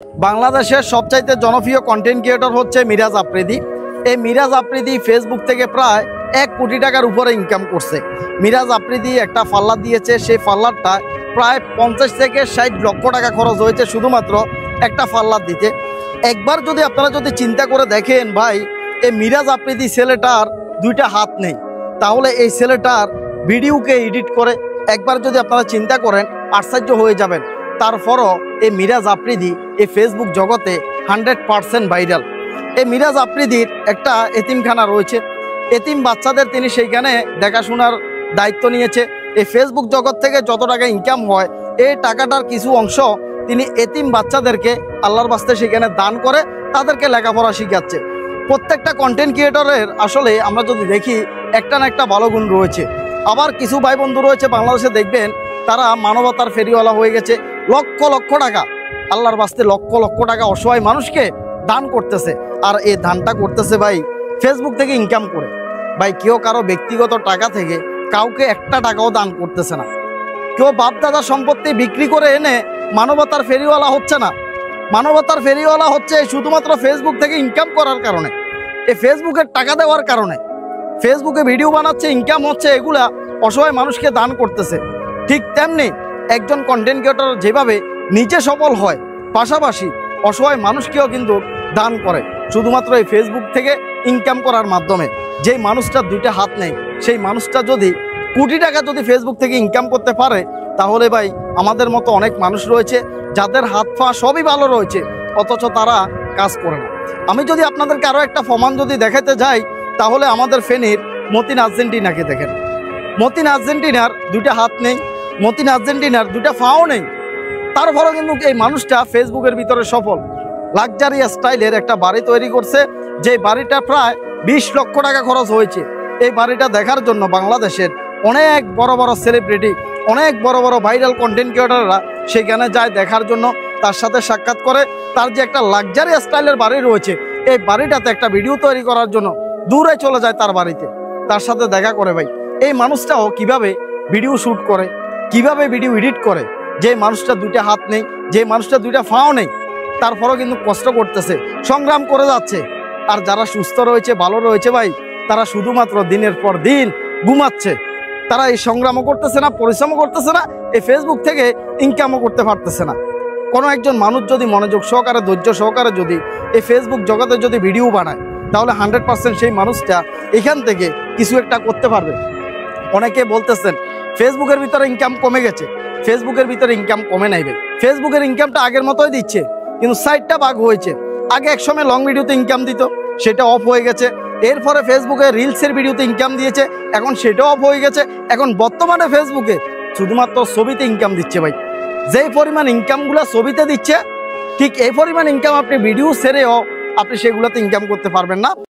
বাংলাদেশের সবচাইতে জনপ্রিয় কন্টেন্ট ক্রিয়েটর হচ্ছে মিরাজ আফ্রিদি। এই মিরাজ আফ্রিদি ফেসবুক থেকে প্রায় 1 কোটি টাকার উপরে ইনকাম করছে। মিরাজ আফ্রিদি একটা ফাল্লার দিয়েছে, সেই ফাল্লারটা প্রায় 50 থেকে 60 লক্ষ টাকা খরচ হয়েছে শুধুমাত্র একটা ফাল্লার দিতে। একবার যদি আপনারা চিন্তা করে দেখেন ভাই, এই মিরাজ আফ্রিদি ছেলেটার 2টা হাত নেই, তাহলে এই ছেলেটার ভিডিওকে এডিট করে একবার যদি আপনারা চিন্তা করেন আশ্চর্য হয়ে যাবেন। তারপরও এই মিরাজ আফ্রিদি এই ফেসবুক জগতে 100% ভাইরাল। এই মিরাজ আফ্রিদির একটা এতিমখানা রয়েছে, এতিম বাচ্চাদের তিনি সেইখানে দেখাশোনার দায়িত্ব নিয়েছে। এই ফেসবুক জগৎ থেকে যত টাকা ইনকাম হয়, এই টাকাটার কিছু অংশ তিনি এতিম বাচ্চাদেরকে আল্লাহর বাস্তে সেখানে দান করে তাদেরকে লেখাপড়া শিখাচ্ছে। প্রত্যেকটা কন্টেন্ট ক্রিয়েটরের আসলে আমরা যদি দেখি একটা না একটা ভালো গুণ রয়েছে। আবার কিছু ভাই বন্ধু রয়েছে বাংলাদেশে, দেখবেন তারা মানবতার ফেরিওয়ালা হয়ে গেছে, লক্ষ লক্ষ টাকা আল্লাহর বাস্তে লক্ষ লক্ষ টাকা অসহায় মানুষকে দান করতেছে। আর এই দানটা করতেছে ভাই ফেসবুক থেকে ইনকাম করে। ভাই কেউ কারো ব্যক্তিগত টাকা থেকে কাউকে একটা টাকাও দান করতেছে না। কেউ বাপদাদা সম্পত্তি বিক্রি করে এনে মানবতার ফেরিওয়ালা হচ্ছে না। মানবতার ফেরিওয়ালা হচ্ছে শুধুমাত্র ফেসবুক থেকে ইনকাম করার কারণে, এই ফেসবুকের টাকা দেওয়ার কারণে। ফেসবুকে ভিডিও বানাচ্ছে, ইনকাম হচ্ছে, এগুলা অসহায় মানুষকে দান করতেছে। ঠিক তেমনি একজন কন্টেন্ট ক্রিয়েটর যেভাবে নিজে সফল হয়, পাশাপাশি অসহায় মানুষকেও কিন্তু দান করে শুধুমাত্র এই ফেসবুক থেকে ইনকাম করার মাধ্যমে। যেই মানুষটার 2টা হাত নেই, সেই মানুষটা যদি কোটি টাকা যদি ফেসবুক থেকে ইনকাম করতে পারে, তাহলে ভাই আমাদের মতো অনেক মানুষ রয়েছে যাদের হাত পা সবই ভালো রয়েছে, অথচ তারা কাজ করে না। আমি যদি আপনাদেরকে আরও একটা প্রমাণ যদি দেখাতে যাই, তাহলে আমাদের ফেনীর মতিন আর্জেন্টিনাকে দেখেন। মতিন আর্জেন্টিনার 2টা হাত নেই, মতিন আর্জেন্টিনার 2টা পাও নেই, তারপরেও কিন্তু এই মানুষটা ফেসবুকের ভিতরে সফল। লাক্সারি স্টাইলের একটা বাড়ি তৈরি করছে, যে বাড়িটা প্রায় 20 লক্ষ টাকা খরচ হয়েছে। এই বাড়িটা দেখার জন্য বাংলাদেশের অনেক বড় বড় সেলিব্রিটি, অনেক বড় বড় ভাইরাল কন্টেন্ট ক্রিয়েটররা সেখানে যায় দেখার জন্য, তার সাথে সাক্ষাৎ করে। তার যে একটা লাক্সারি স্টাইলের বাড়ি রয়েছে, এই বাড়িটাতে একটা ভিডিও তৈরি করার জন্য দূরে চলে যায় তার বাড়িতে, তার সাথে দেখা করে। ভাই এই মানুষটাও কিভাবে ভিডিও শ্যুট করে, কিভাবে ভিডিও এডিট করে, যে মানুষটা 2টা হাত নেই, যে মানুষটা 2টা পাও নেই, তারপরও কিন্তু কষ্ট করতেছে, সংগ্রাম করে যাচ্ছে। আর যারা সুস্থ রয়েছে, ভালো রয়েছে ভাই, তারা শুধুমাত্র দিনের পর দিন ঘুমাচ্ছে। তারা এই সংগ্রামও করতেছে না, পরিশ্রমও করতেছে না, এই ফেসবুক থেকে ইনকামও করতে পারতেছে না। কোনো একজন মানুষ যদি মনোযোগ সহকারে, ধৈর্য সহকারে যদি এই ফেসবুক জগতে যদি ভিডিও বানায়, তাহলে 100% সেই মানুষটা এখান থেকে কিছু একটা করতে পারবে। অনেকে বলতেছেন ফেসবুকের ভিতরে ইনকাম কমে গেছে, ফেসবুকের ভিতরে ইনকাম কমে নাই ভাই। ফেসবুকের ইনকামটা আগের মতোই দিচ্ছে, কিন্তু সাইডটা ভাগ হয়েছে। আগে এক সময় লং ভিডিওতে ইনকাম দিত, সেটা অফ হয়ে গেছে। এরপরে ফেসবুকে রিলসের ভিডিওতে ইনকাম দিয়েছে, এখন সেটাও অফ হয়ে গেছে। এখন বর্তমানে ফেসবুকে শুধুমাত্র ছবিতে ইনকাম দিচ্ছে ভাই। যেই পরিমাণ ইনকামগুলো ছবিতে দিচ্ছে, ঠিক এই পরিমাণ ইনকাম আপনি ভিডিও ছেড়েও আপনি সেগুলোতে ইনকাম করতে পারবেন না।